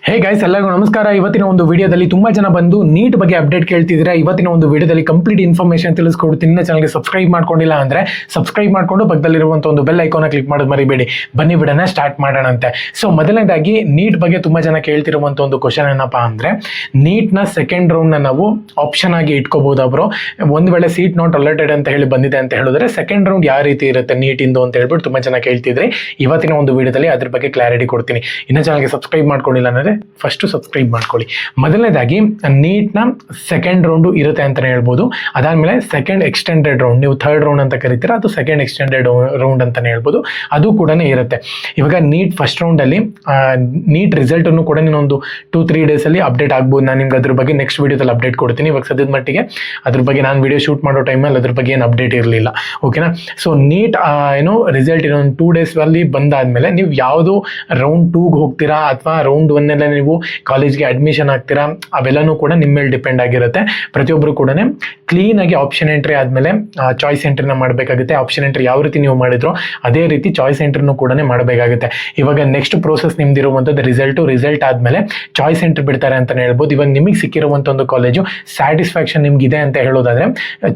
Hey guys, ಎಲ್ಲರಿಗೂ ನಮಸ್ಕಾರ. ಇವತ್ತಿನ ಒಂದು ವಿಡಿಯೋದಲ್ಲಿ ತುಂಬಾ ಜನ ಬಂದು ನೀಟ್ ಬಗ್ಗೆ ಅಪ್ಡೇಟ್ ಕೇಳ್ತಿದ್ರೆ ಇವತ್ತಿನ ಒಂದು ವಿಡಿಯೋದಲ್ಲಿ ಕಂಪ್ಲೀಟ್ ಇನ್ಫಾರ್ಮೇಶನ್ ತಿಳಿಸ್ಕೊಡ್ತೀನಿ. ಚಾನಲ್ಗೆ ಸಬ್ಸ್ಕ್ರೈಬ್ ಮಾಡ್ಕೊಂಡಿಲ್ಲ ಅಂದ್ರೆ ಸಬ್ಸ್ಕ್ರೈಬ್ ಮಾಡ್ಕೊಂಡು ಪಕ್ಕದಲ್ಲಿರುವಂತಹ ಒಂದು ಬೆಲ್ ಐಕಾನ್ ಕ್ಲಿಕ್ ಮಾಡೋದು ಮರಿಬೇಡಿ. ಬನ್ನಿ ವಿಡಿಯೋನ ಸ್ಟಾರ್ಟ್ ಮಾಡೋಣಂತೆ. ಸೊ ಮೊದಲನೇದಾಗಿ ನೀಟ್ ಬಗ್ಗೆ ತುಂಬಾ ಜನ ಕೇಳ್ತಿರುವಂತ ಒಂದು ಕ್ವಶನ್ ಏನಪ್ಪಾ ಅಂದ್ರೆ, ನೀಟ್ ನ ಸೆಕೆಂಡ್ ರೌಂಡ್ ನ ನಾವು ಆಪ್ಷನ್ ಆಗಿ ಇಟ್ಕೋಬಹುದು. ಅವರು ಒಂದ್ ವೇಳೆ ಸೀಟ್ ನಾಟ್ ಅಲರ್ಟೆಡ್ ಅಂತ ಹೇಳಿ ಬಂದಿದೆ ಅಂತ ಹೇಳಿದ್ರೆ ಸೆಕೆಂಡ್ ರೌಂಡ್ ಯಾವ ರೀತಿ ಇರುತ್ತೆ ನೀಟ್ ಇಂದು ಅಂತ ಹೇಳ್ಬಿಟ್ಟು ತುಂಬಾ ಜನ ಕೇಳ್ತಿದ್ರೆ ಇವತ್ತಿನ ಒಂದು ವಿಡಿಯೋದಲ್ಲಿ ಅದ್ರ ಬಗ್ಗೆ ಕ್ಲಾರಿಟಿ ಕೊಡ್ತೀನಿ. ಇನ್ನ ಚಾನಲ್ಗೆ ಸಬ್ಸ್ಕ್ರೈಬ್ ಮಾಡ್ಕೊಂಡಿಲ್ಲ ಅಂದ್ರೆ ಫಸ್ಟ್ ಸಬ್ಸ್ಕ್ರೈಬ್ ಮಾಡ್ಕೊಳ್ಳಿ. ಮೊದಲನೇದಾಗಿ ನೀಟ್ ನ ಸೆಕೆಂಡ್ ರೌಂಡ್ ಇರುತ್ತೆ ಅಂತಾನೆ ಹೇಳ್ಬೋದು. ಅದಾದ್ಮೇಲೆ ಸೆಕೆಂಡ್ ಎಕ್ಸ್ಟೆಂಡೆಡ್ ರೌಂಡ್, ನೀವು ಥರ್ಡ್ ರೌಂಡ್ ಅಂತ ಕರಿತೀರಾ, ಅದು ಸೆಕೆಂಡ್ ಎಕ್ಸ್ಟೆಂಡೆಡ್ ರೌಂಡ್ ಅಂತಾನೆ ಹೇಳ್ಬೋದು, ಅದು ಕೂಡ ಇರುತ್ತೆ. ಇವಾಗ ನೀಟ್ ಫಸ್ಟ್ ರೌಂಡ್ ಅಲ್ಲಿ ನೀಟ್ ರಿಸಲ್ಟ್ ಅನ್ನು ಕೂಡ ನೀನೊಂದು 2-3 ಡೇಸ್ ಅಲ್ಲಿ ಅಪ್ಡೇಟ್ ಆಗ್ಬೋದು. ನಾನು ನಿಮ್ಗೆ ಅದ್ರ ಬಗ್ಗೆ ನೆಕ್ಸ್ಟ್ ವಿಡಿಯೋದಲ್ಲಿ ಅಪ್ಡೇಟ್ ಕೊಡ್ತೀನಿ. ಇವಾಗ ಸದ್ಯದ ಮಟ್ಟಿಗೆ ಅದ್ರ ಬಗ್ಗೆ ನಾನು ವಿಡಿಯೋ ಶೂಟ್ ಮಾಡೋ ಟೈಮಲ್ಲಿ ಅದ್ರ ಬಗ್ಗೆ ಏನು ಅಪ್ಡೇಟ್ ಇರಲಿಲ್ಲ. ಓಕೆನಾ? ಸೊ ನೀಟ್ ರಿಸಲ್ಟ್ ಇನ್ನೊಂದು 2 ಡೇಸ್ ಅಲ್ಲಿ ಬಂದಾದ್ಮೇಲೆ ನೀವು ಯಾವುದು ರೌಂಡ್ 2ಗೆ ಹೋಗ್ತೀರಾ ಅಥವಾ ರೌಂಡ್ 1 ಎಲ್ಲ ನೀವು ಕಾಲೇಜ್ಗೆ ಅಡ್ಮಿಷನ್ ಆಗ್ತೀರಾ, ಅವೆಲ್ಲನೂ ಕೂಡ ನಿಮ್ಮ ಮೇಲೆ ಡಿಪೆಂಡ್ ಆಗಿರುತ್ತೆ. ಪ್ರತಿಯೊಬ್ಬರು ಕೂಡ ಕ್ಲೀನ್ ಆಗಿ ಆಪ್ಷನ್ ಎಂಟ್ರಿ ಆದ್ಮೇಲೆ ಚಾಯ್ಸ್ ಎಂಟ್ರಿನ ಮಾಡಬೇಕಾಗುತ್ತೆ. ಆಪ್ಷನ್ ಎಂಟ್ರಿ ಯಾವ ರೀತಿ ನೀವು ಮಾಡಿದ್ರು ಅದೇ ರೀತಿ ಚಾಯ್ಸ್ ಎಂಟ್ರಿನೂ ಕೂಡ ಮಾಡಬೇಕಾಗುತ್ತೆ. ಇವಾಗ ನೆಕ್ಸ್ಟ್ ಪ್ರೋಸೆಸ್ ನಿಮ್ದಿರುವಂಥದ್ದು ರಿಸಲ್ಟ್ ಆದ್ಮೇಲೆ ಚಾಯ್ಸ್ ಎಂಟ್ರಿ ಬಿಡ್ತಾರೆ ಅಂತಾನೆ ಹೇಳ್ಬೋದು. ಇವಾಗ ನಿಮಗೆ ಸಿಕ್ಕಿರುವಂಥ ಒಂದು ಕಾಲೇಜು ಸ್ಯಾಟಿಸ್ಫ್ಯಾಕ್ಷನ್ ನಿಮ್ಗಿದೆ ಅಂತ ಹೇಳೋದಾದ್ರೆ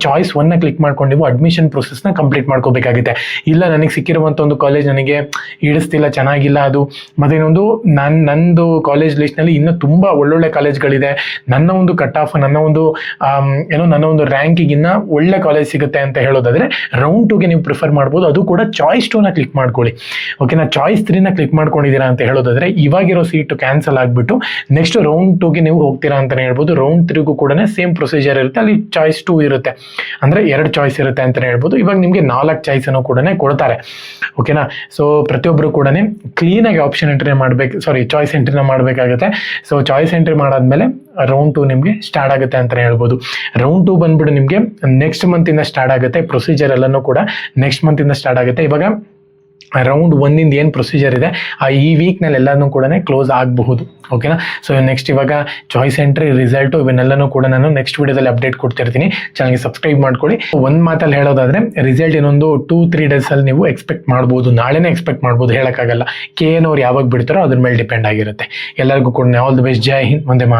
ಚಾಯ್ಸ್ 1ನ ಕ್ಲಿಕ್ ಮಾಡ್ಕೊಂಡು ನೀವು ಅಡ್ಮಿಷನ್ ಪ್ರೊಸೆಸ್ನ ಕಂಪ್ಲೀಟ್ ಮಾಡ್ಕೋಬೇಕಾಗುತ್ತೆ. ಇಲ್ಲ, ನನಗೆ ಸಿಕ್ಕಿರುವಂಥ ಒಂದು ಕಾಲೇಜ್ ನನಗೆ ಹಿಡಿಸ್ತಿಲ್ಲ, ಚೆನ್ನಾಗಿಲ್ಲ ಅದು, ಮತ್ತೆ ಇನ್ನೊಂದು ನಂದು ಕಾಲೇಜ್ ಲಿಸ್ಟ್ನಲ್ಲಿ ಇನ್ನೂ ತುಂಬ ಒಳ್ಳೊಳ್ಳೆ ಕಾಲೇಜ್ಗಳಿದೆ, ನನ್ನ ಒಂದು ಕಟ್ ಆಫ್, ನನ್ನ ಒಂದು ರ್ಯಾಂಕಿಂಗ್ ಇನ್ನ ಒಳ್ಳೆ ಕಾಲೇಜ್ ಸಿಗುತ್ತೆ ಅಂತ ಹೇಳೋದಾದ್ರೆ ರೌಂಡ್ 2ಗೆ ನೀವು ಪ್ರಿಫರ್ ಮಾಡ್ಬೋದು. ಅದು ಕೂಡ ಚಾಯ್ಸ್ 2ನ ಕ್ಲಿಕ್ ಮಾಡ್ಕೊಳ್ಳಿ. ಓಕೆನಾ? ಚಾಯ್ಸ್ 3ನ ಕ್ಲಿಕ್ ಮಾಡ್ಕೊಂಡಿದ್ದೀರಾ ಅಂತ ಹೇಳೋದಾದ್ರೆ ಇವಾಗಿರೋ ಸೀಟು ಕ್ಯಾನ್ಸಲ್ ಆಗಿಬಿಟ್ಟು ನೆಕ್ಸ್ಟ್ ರೌಂಡ್ 2ಗೆ ನೀವು ಹೋಗ್ತೀರಾ ಅಂತಾನೆ ಹೇಳ್ಬೋದು. ರೌಂಡ್ 3ಗೂ ಕೂಡ ಸೇಮ್ ಪ್ರೊಸೀಜರ್ ಇರುತ್ತೆ, ಅಲ್ಲಿ ಚಾಯ್ಸ್ 2 ಇರುತ್ತೆ, ಅಂದ್ರೆ 2 ಚಾಯ್ಸ್ ಇರುತ್ತೆ ಅಂತಾನೆ ಹೇಳ್ಬೋದು. ಇವಾಗ ನಿಮಗೆ 4 ಚಾಯ್ಸ್ ಅನ್ನು ಕೂಡ ಕೊಡ್ತಾರೆ. ಓಕೆನಾ? ಸೊ ಪ್ರತಿಯೊಬ್ಬರು ಕೂಡ ಕ್ಲೀನ್ ಆಗಿ ಆಪ್ಷನ್ ಎಂಟ್ರಿ ಚಾಯ್ಸ್ ಎಂಟ್ರಿನ ಮಾಡಬೇಕಾಗುತ್ತೆ. ಸೊ ಚಾಯ್ಸ್ ಎಂಟ್ರಿ ಮಾಡಾದ್ಮೇಲೆ ರೌಂಡ್ 2 ನಿಮಗೆ ಸ್ಟಾರ್ಟ್ ಆಗುತ್ತೆ ಅಂತಾನೆ ಹೇಳ್ಬೋದು. ರೌಂಡ್ 2 ಬಂದ್ಬಿಟ್ಟು ನಿಮಗೆ ನೆಕ್ಸ್ಟ್ ಮಂತ್ ಇಂದ ಸ್ಟಾರ್ಟ್ ಆಗುತ್ತೆ. ಪ್ರೊಸೀಜರ್ ಎಲ್ಲನೂ ಕೂಡ ನೆಕ್ಸ್ಟ್ ಮಂತ್ ಇಂದ ಸ್ಟಾರ್ಟ್ ಆಗುತ್ತೆ. ಇವಾಗ ರೌಂಡ್ 1 ಏನು ಪ್ರೊಸೀಜರ್ ಇದೆ ಈ ವೀಕ್ನಲ್ಲಿ ಎಲ್ಲನೂ ಕೂಡ ಕ್ಲೋಸ್ ಆಗಬಹುದು. ಓಕೆನಾ? ಸೊ ನೆಕ್ಸ್ಟ್ ಇವಾಗ ಚಾಯ್ಸ್ ಎಂಟ್ರಿ, ರಿಸಲ್ಟು, ಇವನ್ನೆಲ್ಲನೂ ಕೂಡ ನಾನು ನೆಕ್ಸ್ಟ್ ವಿಡಿಯೋದಲ್ಲಿ ಅಪ್ಡೇಟ್ ಕೊಡ್ತಿರ್ತೀನಿ. ಚಾನಲ್ಗೆ ಸಬ್ಸ್ಕ್ರೈಬ್ ಮಾಡ್ಕೊಳ್ಳಿ. ಒಂದು ಮಾತಲ್ಲಿ ಹೇಳೋದಾದ್ರೆ ರಿಸಲ್ಟ್ ಇನ್ನೊಂದು 2-3 ಡೇಸಲ್ಲಿ ನೀವು ಎಕ್ಸ್ಪೆಕ್ಟ್ ಮಾಡ್ಬೋದು, ನಾಳೆನೇ ಎಕ್ಸ್ಪೆಕ್ಟ್ ಮಾಡ್ಬೋದು, ಹೇಳೋಕ್ಕಾಗಲ್ಲ. KN ಅವ್ರು ಯಾವಾಗ ಬಿಡ್ತಾರೋ ಅದ್ರ ಮೇಲೆ ಡಿಪೆಂಡ್ ಆಗಿರುತ್ತೆ. ಎಲ್ಲರಿಗೂ ಕೂಡ all the best. Jai Hind, Vande Mataram.